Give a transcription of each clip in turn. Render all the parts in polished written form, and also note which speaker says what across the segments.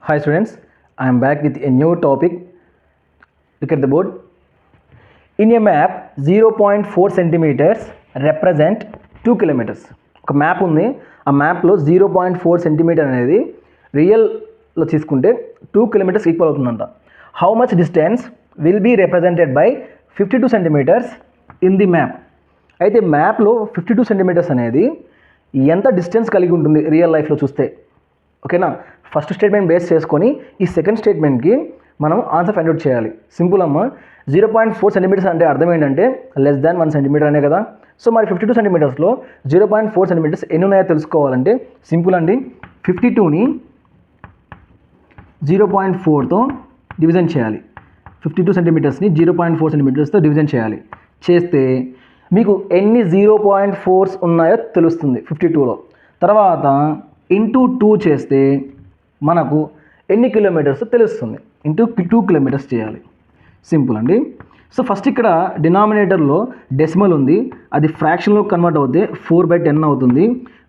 Speaker 1: Hi students, I am back with a new topic. Look at the board. In a map, 0.4 centimeters represent 2 kilometers. ఒక map ఉంది, ఆ మ్యాప్లో 0.4 centimetre అనేది రియల్లో తీసుకుంటే 2 కిలోమీటర్స్ ఈక్వల్ అవుతుందంట. How much distance will be represented by 52 centimetres in the map. అయితే మ్యాప్లో 52 సెంటీమీటర్స్ అనేది ఎంత డిస్టెన్స్ కలిగి ఉంటుంది రియల్ లైఫ్లో చూస్తే. ఓకేనా, ఫస్ట్ స్టేట్మెంట్ బేస్ చేసుకొని ఈ సెకండ్ స్టేట్మెంట్కి మనం ఆన్సర్ ఫైండ్ అవుట్ చేయాలి. సింపుల్ అమ్మ, 0.4 సెంటీమీటర్స్ అంటే అర్థం ఏంటంటే లెస్ దాన్ 1 సెంటీమీటర్ అనే కదా. సో మరి 52 సెంటీమీటర్స్లో 0.4 సెంటీమీటర్స్ ఎన్ని ఉన్నాయో తెలుసుకోవాలంటే సింపుల్ అండి. 52ని 0.4తో డివిజన్ చేయాలి. 52 సెంటీమీటర్స్ని 0.4 సెంటీమీటర్స్తో డివిజన్ చేయాలి. చేస్తే మీకు ఎన్ని 0.4s ఉన్నాయో తెలుస్తుంది 52లో. తర్వాత ఇంటూ 2 చేస్తే మనకు ఎన్ని కిలోమీటర్స్ తెలుస్తుంది. ఇంటూ 2 కిలోమీటర్స్ చేయాలి. సింపుల్ అండి. సో ఫస్ట్ ఇక్కడ డినామినేటర్లో డెసిమల్ ఉంది, అది ఫ్రాక్షన్లో కన్వర్ట్ అవుతే 4/10 అవుతుంది.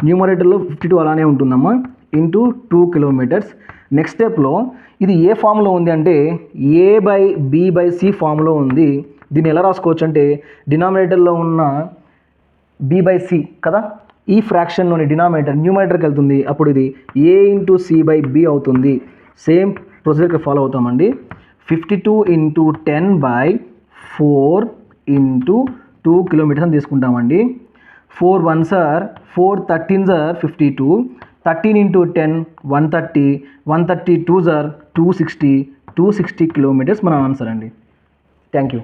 Speaker 1: న్యూమరేటర్లో 52 అలానే ఉంటుందమ్మా. Into 2 kilometres. నెక్స్ట్ స్టెప్లో ఇది ఏ ఫామ్లో ఉంది అంటే A/B/C ఫామ్లో ఉంది. దీన్ని ఎలా రాసుకోవచ్చు అంటే డినామినేటర్లో ఉన్న B/C కదా, ఈ ఫ్రాక్షన్లోని డినామినేటర్ న్యూమరేటర్కి వెళ్తుంది, అప్పుడు ఇది A/C/B అవుతుంది. సేమ్ ప్రొసీజర్కి ఫాలో అవుతామండి. 52 × 10/4 × 2 కిలోమీటర్స్ అని తీసుకుంటామండి. 4 1s are 4, 13s are 52, 13 × 10 130, 130 2s are 260 kilometres మన ఆన్సర్ అండి. Thank you.